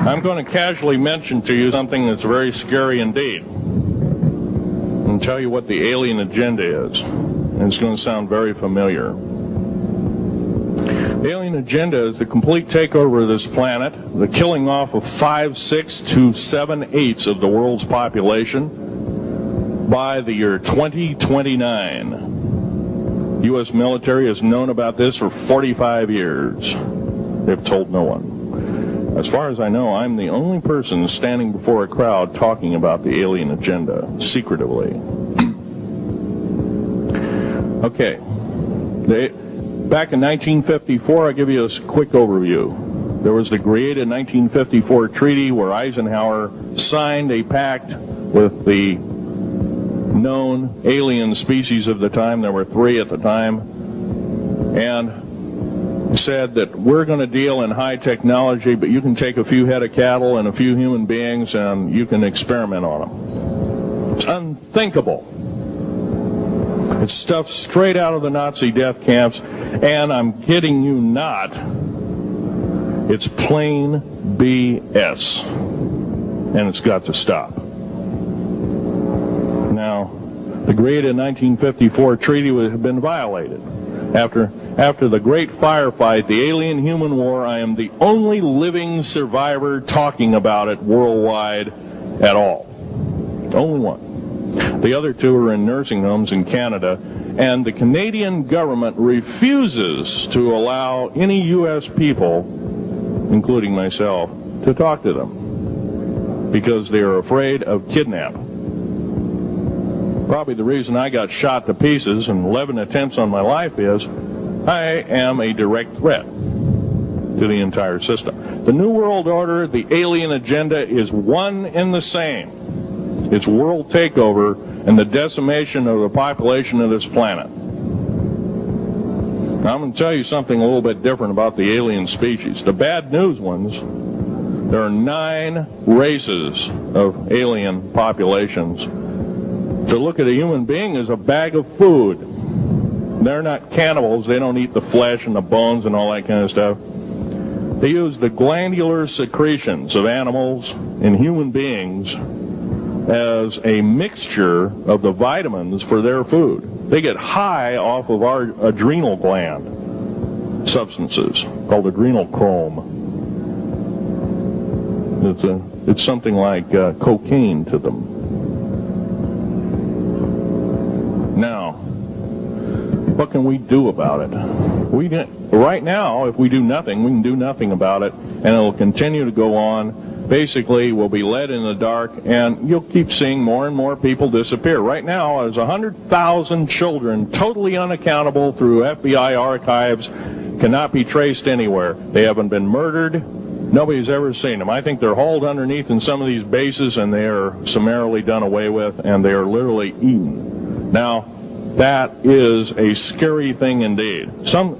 I'm going to casually mention to you something that's very scary indeed, and tell you what the alien agenda is. And it's going to sound very familiar. The alien agenda is the complete takeover of this planet, the killing off of 5, 6 to 7/8 of the world's population by the year 2029. U.S. military has known about this for 45 years. They've told no one. As far as I know, I'm the only person standing before a crowd talking about the alien agenda, secretively. Okay. Back in 1954, I'll give you a quick overview. There was the created 1954 treaty where Eisenhower signed a pact with the known alien species of the time. There were 3 at the time. And said that we're going to deal in high technology, but you can take a few head of cattle and a few human beings and you can experiment on them. It's unthinkable. It's stuff straight out of the Nazi death camps, and I'm kidding you not, it's plain BS, and it's got to stop. Now, the created 1954 treaty had been violated. After the great firefight, the alien-human war, I am the only living survivor talking about it worldwide at all. Only one. The other 2 are in nursing homes in Canada, and the Canadian government refuses to allow any U.S. people, including myself, to talk to them because they are afraid of kidnap. Probably the reason I got shot to pieces and 11 attempts on my life is I am a direct threat to the entire system. The New World Order, the alien agenda is one and the same. It's world takeover and the decimation of the population of this planet. Now, I'm going to tell you something a little bit different about the alien species. The bad news ones, there are 9 races of alien populations. To look at a human being as a bag of food. They're not cannibals. They don't eat the flesh and the bones and all that kind of stuff. They use the glandular secretions of animals and human beings as a mixture of the vitamins for their food. They get high off of our adrenal gland substances called adrenochrome. It's something like cocaine to them. Now, what can we do about it? Right now, if we do nothing, we can do nothing about it, and it will continue to go on. Basically, we'll be led in the dark, and you'll keep seeing more and more people disappear. Right now, there's 100,000 children totally unaccountable through FBI archives, cannot be traced anywhere. They haven't been murdered. Nobody's ever seen them. I think they're hauled underneath in some of these bases, and they are summarily done away with, and they are literally eaten. Now, that is a scary thing indeed.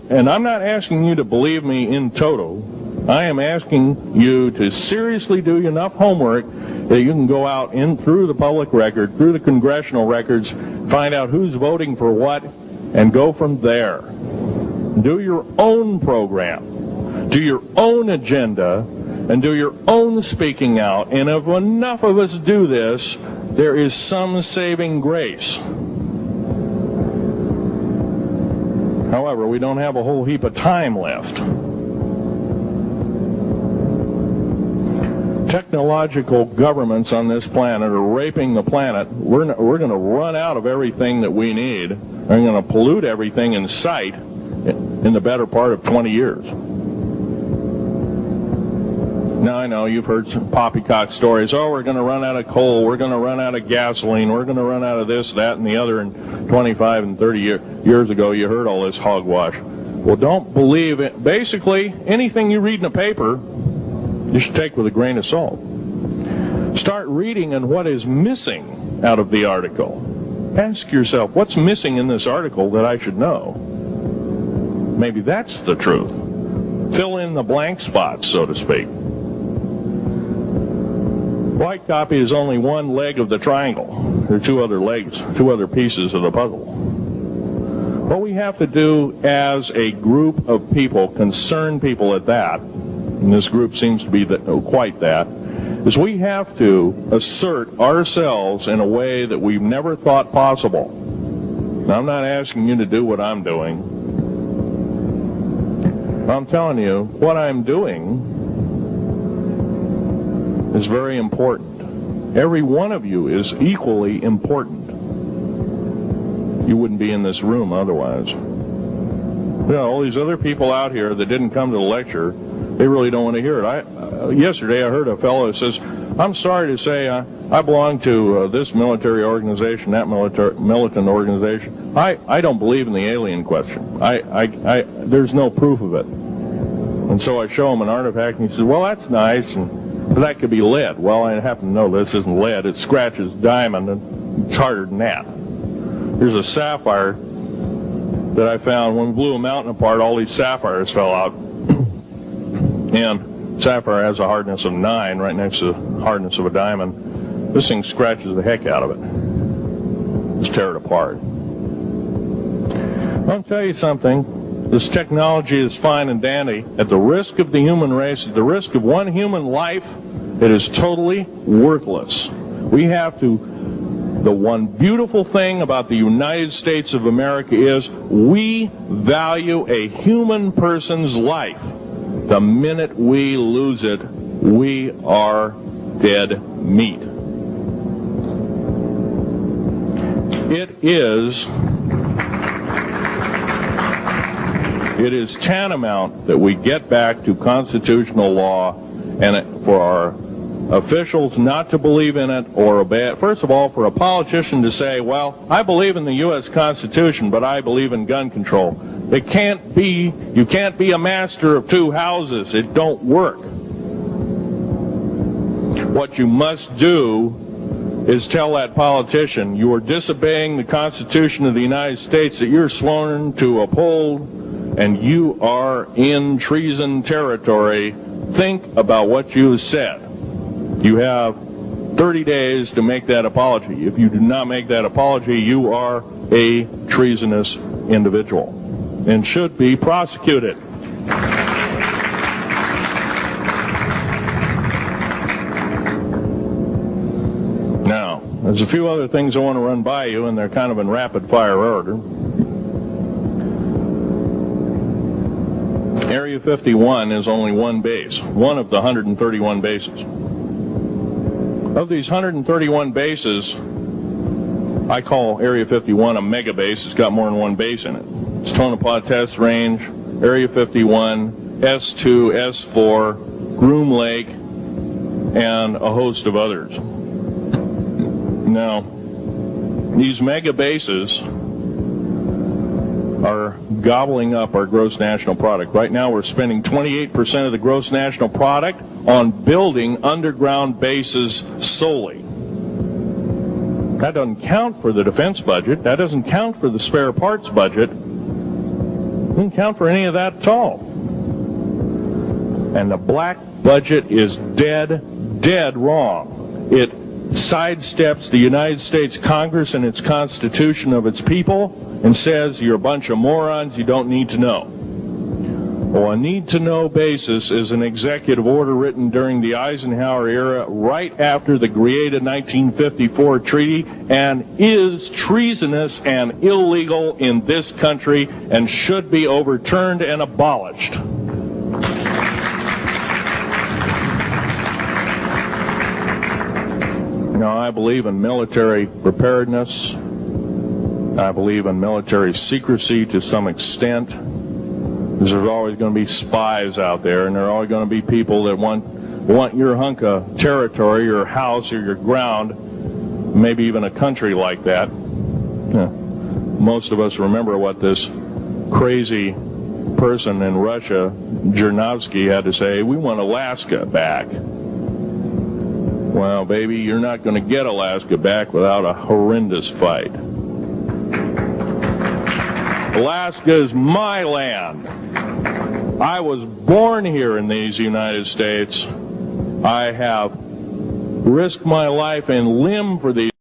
And I'm not asking you to believe me in toto. I am asking you to seriously do enough homework that you can go out through the public record, through the congressional records, find out who's voting for what, and go from there. Do your own program, do your own agenda, and do your own speaking out. And if enough of us do this, there is some saving grace. However, we don't have a whole heap of time left. Technological governments on this planet are raping the planet. We're going to run out of everything that we need. We're going to pollute everything in sight in the better part of 20 years. Now, I know you've heard some poppycock stories. Oh, we're going to run out of coal. We're going to run out of gasoline. We're going to run out of this, that, and the other. And 25 and 30 years ago, you heard all this hogwash. Well, don't believe it. Basically, anything you read in a paper, you should take with a grain of salt. Start reading on what is missing out of the article. Ask yourself, what's missing in this article that I should know? Maybe that's the truth. Fill in the blank spots, so to speak. White copy is only one leg of the triangle. There are 2 other legs, 2 other pieces of the puzzle. What we have to do as a group of people, concerned people at that, and this group seems to be quite that, is we have to assert ourselves in a way that we've never thought possible. Now, I'm not asking you to do what I'm doing. I'm telling you, what I'm doing is very important. Every one of you is equally important. You wouldn't be in this room otherwise. You know, all these other people out here that didn't come to the lecture, they really don't want to hear it. Yesterday I heard a fellow who says, I'm sorry to say I belong to this military organization, that militant organization. I don't believe in the alien question. There's no proof of it. And so I show him an artifact, and he says, well, that's nice, but that could be lead. Well, I happen to know this isn't lead. It scratches diamond, and it's harder than that. Here's a sapphire that I found. When we blew a mountain apart, all these sapphires fell out. And sapphire has a hardness of 9 right next to the hardness of a diamond. This thing scratches the heck out of it. Just tear it apart. I'll tell you something. This technology is fine and dandy. At the risk of the human race, at the risk of one human life, it is totally worthless. We have to... The one beautiful thing about the United States of America is we value a human person's life. The minute we lose it, we are dead meat. It is tantamount that we get back to constitutional law, and for our officials not to believe in it or obey it. First of all, for a politician to say, well, I believe in the U.S. Constitution, but I believe in gun control. You can't be a master of two houses. It don't work. What you must do is tell that politician you are disobeying the Constitution of the United States that you're sworn to uphold, and you are in treason territory. Think about what you said. You have 30 days to make that apology. If you do not make that apology, you are a treasonous individual and should be prosecuted. Now, there's a few other things I want to run by you, and they're kind of in rapid-fire order. Area 51 is only one base, one of the 131 bases. Of these 131 bases, I call Area 51 a mega base. It's got more than one base in it. It's Tonopah Test Range, Area 51, S2, S4, Groom Lake, and a host of others. Now, these mega bases are gobbling up our gross national product. Right now we're spending 28% of the gross national product on building underground bases solely. That doesn't count for the defense budget. That doesn't count for the spare parts budget. Doesn't count for any of that at all. And the black budget is dead wrong. It sidesteps the United States Congress and its Constitution of its people and says you're a bunch of morons, you don't need to know. Well, a need-to-know basis is an executive order written during the Eisenhower era right after the created 1954 treaty and is treasonous and illegal in this country and should be overturned and abolished. Now, I believe in military preparedness. I believe in military secrecy to some extent. Because there's always going to be spies out there, and there are always going to be people that want your hunk of territory, your house, or your ground, maybe even a country like that. Most of us remember what this crazy person in Russia, Zhirinovsky, had to say. We want Alaska back. Well, baby, you're not going to get Alaska back without a horrendous fight. Alaska is my land. I was born here in these United States. I have risked my life and limb for these